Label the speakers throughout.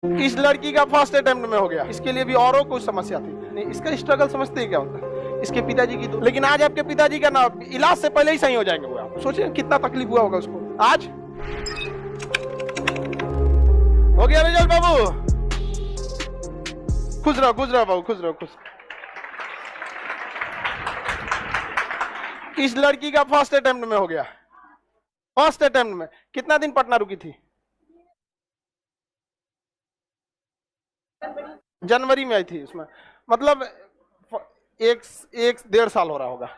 Speaker 1: इस लड़की का फर्स्ट अटेम्प्ट में हो गया, इसके लिए भी औरों को समस्या थी। नहीं, इसका स्ट्रगल समझते हैं क्या होता है, इसके पिताजी की तो, लेकिन आज आपके पिताजी का ना इलाज से पहले ही सही हो जाएंगे वो। आप सोचिए कितना तकलीफ हुआ होगा उसको। आज हो गया रिजल्ट बाबू, खुश रहो बाबू, खुश रहो खुश। इस लड़की का फर्स्ट अटेम्प्ट में हो गया। फर्स्ट अटेम्प्ट में कितना दिन पटना रुकी थी? जनवरी में आई थी। उसमें मतलब एक 1.5 साल हो रहा होगा,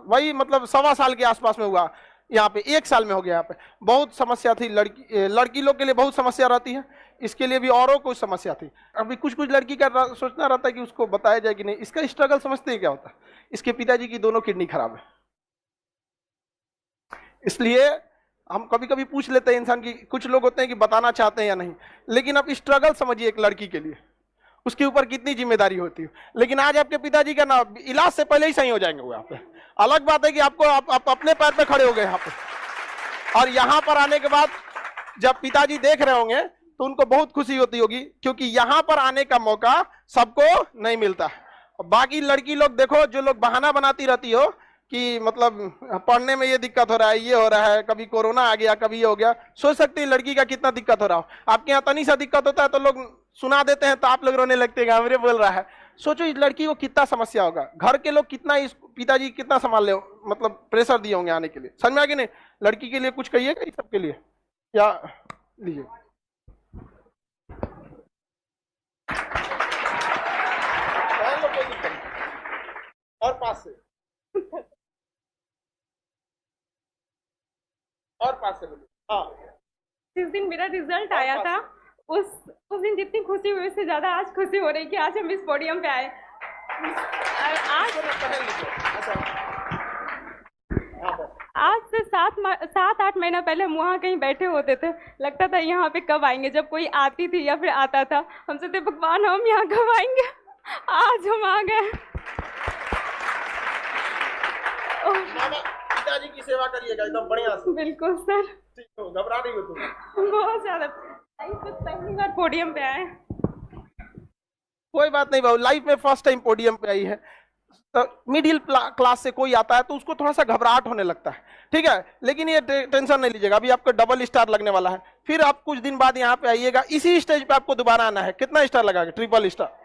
Speaker 1: वही मतलब 1.25 साल के आसपास में हुआ। यहाँ पे 1 साल में हो गया। यहाँ पे बहुत समस्या थी, लड़की लोग के लिए बहुत समस्या रहती है, इसके लिए भी औरों को समस्या थी। अभी कुछ लड़की का सोचना रहता है कि उसको बताया जाए कि नहीं। इसका स्ट्रगल समझते हैं क्या होता है, इसके पिताजी की दोनों किडनी खराब है। इसलिए हम कभी कभी पूछ लेते हैं इंसान की, कुछ लोग होते हैं कि बताना चाहते हैं या नहीं, लेकिन आप स्ट्रगल समझिए एक लड़की के लिए, उसके ऊपर कितनी जिम्मेदारी होती है। लेकिन आज आपके पिताजी का ना इलाज से पहले ही सही हो जाएंगे वो। यहाँ पे अलग बात है कि आपको आप अपने पैर पे खड़े हो गए यहाँ पे, और यहाँ पर आने के बाद जब पिताजी देख रहे होंगे तो उनको बहुत खुशी होती होगी, क्योंकि यहाँ पर आने का मौका सबको नहीं मिलता। बाकी लड़की लोग देखो, जो लोग बहाना बनाती रहती हो कि मतलब पढ़ने में ये दिक्कत हो रहा है, ये हो रहा है, कभी कोरोना आ गया, कभी ये हो गया। सोच सकते हैं लड़की का कितना दिक्कत हो रहा हो। आपके यहाँ तनी सा दिक्कत होता है तो लोग सुना देते हैं, तो आप लोग रोने लगते हैं, हमरे बोल रहा है। सोचो इस लड़की को कितना समस्या होगा, घर के लोग कितना, इस पिताजी कितना संभाल ले, मतलब प्रेशर दिए होंगे आने के लिए। समझ में आ गया नहीं? लड़की के लिए कुछ कहिएगा इस सबके लिए क्या? लीजिए और पास से और पास से बोलिए। हाँ,
Speaker 2: जिस दिन मेरा रिजल्ट आया था उस दिन जितनी खुशी हुई उससे ज्यादा आज खुशी हो रही कि आज हम इस पोडियम पे आए। आज से 7-8 महीना पहले हम वहाँ कहीं बैठे होते थे, लगता था यहाँ पे कब आएंगे। जब कोई आती थी या फिर आता था, हम सोचते भगवान हम यहाँ कब आएंगे। आज हम आ गए।
Speaker 1: पिताजी की सेवा करिएगा एकदम बढ़िया से।
Speaker 2: बिल्कुल सर।
Speaker 1: ठीक हो, घबरा रही हो तुम?
Speaker 2: बहुत ज्यादा। पहली बार पोडियम पे आए।
Speaker 1: कोई बात नहीं बाबू, लाइफ में फर्स्ट टाइम पोडियम पे आई है। तो मिडिल क्लास से कोई आता है तो उसको थोड़ा सा घबराहट होने लगता है, ठीक है। लेकिन ये टेंशन नहीं लीजिएगा, अभी आपको डबल स्टार लगने वाला है। फिर आप कुछ दिन बाद यहाँ पे आइएगा, इसी स्टेज पे आपको दोबारा आना है। कितना स्टार लगाएगा? ट्रिपल स्टार,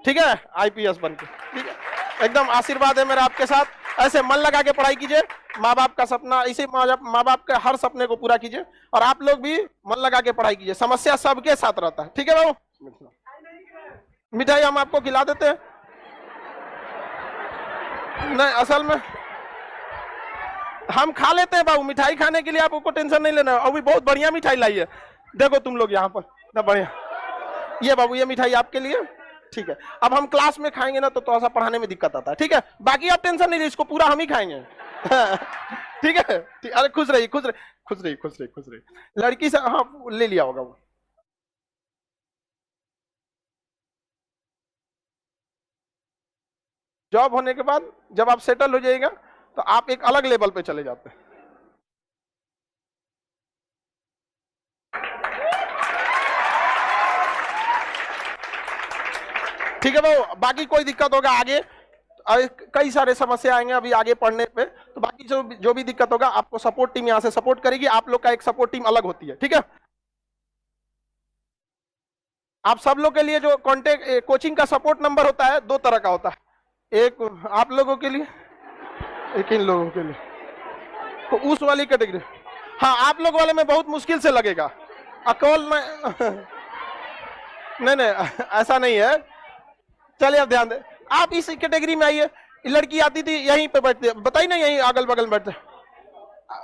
Speaker 1: ठीक है, IPS बन के, ठीक है। एकदम आशीर्वाद है मेरा आपके साथ। ऐसे मन लगा के पढ़ाई कीजिए, माँ बाप का सपना, इसे माँ बाप के हर सपने को पूरा कीजिए, और आप लोग भी मन लगा के पढ़ाई कीजिए। समस्या सबके साथ रहता है, ठीक है बाबू। मिठाई हम आपको खिला देते हैं। नहीं, असल में हम खा लेते हैं बाबू, मिठाई खाने के लिए आपको टेंशन नहीं लेना। अभी बहुत बढ़िया मिठाई लाई है, देखो तुम लोग यहाँ पर, इतना बढ़िया। ये बाबू, ये मिठाई आपके लिए, ठीक है। अब हम क्लास में खाएंगे ना तो थोड़ा सा पढ़ाने में दिक्कत आता है, ठीक है। बाकी आप टेंशन नहीं लीजिए, इसको पूरा हम ही खाएंगे। ठीक है, ठीक। अरे खुश रहिए, खुश रहिए, खुश रहिए, खुश रहिए, खुश रहिए। लड़की से हाँ ले लिया होगा वो। जॉब होने के बाद जब आप सेटल हो जाएगा तो आप एक अलग लेवल पे चले जाते हैं। ठीक है भाई, बाकी कोई दिक्कत होगा आगे, कई सारे समस्या आएंगे अभी आगे पढ़ने पे, तो बाकी जो भी दिक्कत होगा आपको सपोर्ट टीम यहाँ से सपोर्ट करेगी। आप लोग का एक सपोर्ट टीम अलग होती है, ठीक है। आप सब लोग के लिए जो कॉन्टेक्ट कोचिंग का सपोर्ट नंबर होता है 2 तरह का होता है, एक आप लोगों के लिए, एक इन लोगों के लिए। तो उस वाली कैटेगरी, हाँ आप लोग वाले में बहुत मुश्किल से लगेगा, कॉल में नहीं ऐसा नहीं है। चलिए आप ध्यान दें, आप इस कैटेगरी में आइए। लड़की आती थी यहीं पे बैठते, बताइए ना, यहीं अगल बगल में बैठते।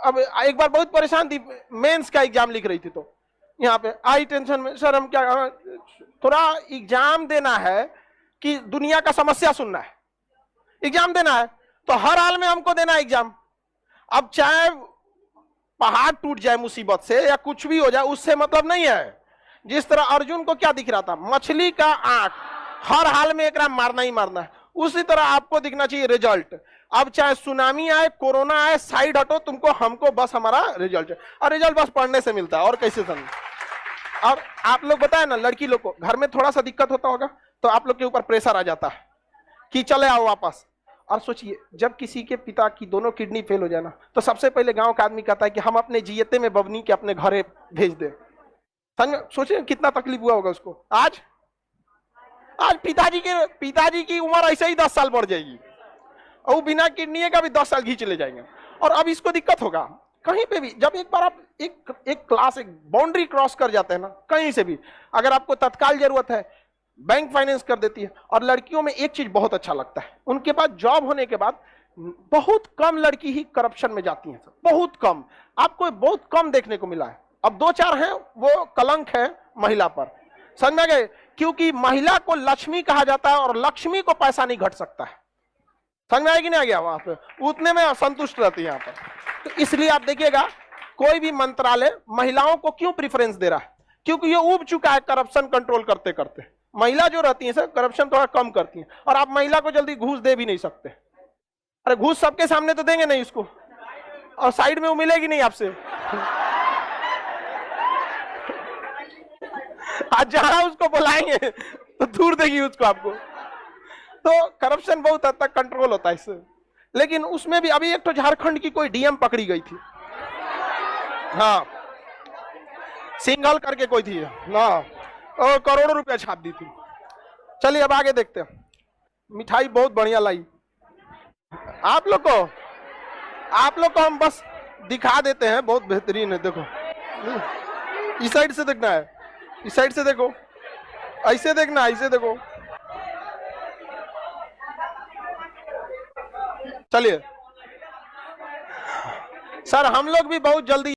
Speaker 1: अब एक बार बहुत परेशान थी, मेंस का एग्जाम लिख रही थी, तो यहाँ पे आई टेंशन में, सर हम क्या, थोड़ा एग्जाम देना है कि दुनिया का समस्या सुनना है। एग्जाम देना है तो हर हाल में हमको देना है एग्जाम। अब चाहे पहाड़ टूट जाए मुसीबत से या कुछ भी हो जाए, उससे मतलब नहीं है। जिस तरह अर्जुन को क्या दिख रहा था, मछली का आंख, हर हाल में एक मारना ही मारना है, उसी तरह आपको दिखना चाहिए रिजल्ट। अब चाहे सुनामी आए, कोरोना आए, साइड हटो, तुमको हमको बस हमारा रिजल्ट है, और रिजल्ट बस पढ़ने से मिलता है, और कैसे समझ। और आप लोग बताए ना, लड़की लोग को घर में थोड़ा सा दिक्कत होता होगा तो आप लोग के ऊपर प्रेशर आ जाता है कि चले आओ वापस। और सोचिए जब किसी के पिता की दोनों किडनी फेल हो जाए ना, तो सबसे पहले गांव का आदमी कहता है कि हम अपने जियते में बबनी के अपने घरे भेज दे। सोचिए कितना तकलीफ हुआ होगा उसको। आज पिताजी की उम्र ऐसे ही 10 साल बढ़ जाएगी और बिना किडनी का भी 10 साल घींच ले जाएंगे। और अब इसको दिक्कत होगा कहीं पे भी, जब एक बार आप एक क्लास, एक बाउंड्री क्रॉस कर जाते हैं ना, कहीं से भी अगर आपको तत्काल जरूरत है, बैंक फाइनेंस कर देती है। और लड़कियों में एक चीज बहुत अच्छा लगता है, उनके पास जॉब होने के बाद बहुत कम लड़की ही करप्शन में जाती हैं, बहुत कम। आपको बहुत कम देखने को मिला है। अब 2-4 हैं, वो कलंक है महिला पर, समझ में गए? क्योंकि महिला को लक्ष्मी कहा जाता है और लक्ष्मी को पैसा नहीं घट सकता है। समझ में आएगी नहीं आ गया? वहां पे उतने में संतुष्ट रहती है यहाँ पर। तो इसलिए आप देखिएगा कोई भी मंत्रालय महिलाओं को क्यों प्रेफरेंस दे रहा है, क्योंकि ये उब चुका है करप्शन कंट्रोल करते करते। महिला जो रहती है सर करप्शन थोड़ा कम करती है, और आप महिला को जल्दी घूस दे भी नहीं सकते। अरे घूस सबके सामने तो देंगे नहीं उसको, और साइड में वो मिलेगी नहीं आपसे। आज जहां उसको बुलाएंगे तो दूर देगी उसको आपको। तो करप्शन बहुत हद तक कंट्रोल होता है इससे। लेकिन उसमें भी अभी एक तो झारखंड की कोई डीएम पकड़ी गई थी, हाँ, सिंघल करके कोई थी ना, और करोड़ों रुपया छाप दी थी। चलिए अब आगे देखते हैं। मिठाई बहुत बढ़िया लाई। आप लोग को हम बस दिखा देते हैं, बहुत बेहतरीन है। देखो इस साइड से देखना है, इस साइड से देखो, ऐसे देखना, ऐसे देखो। चलिए सर, हम लोग भी बहुत जल्दी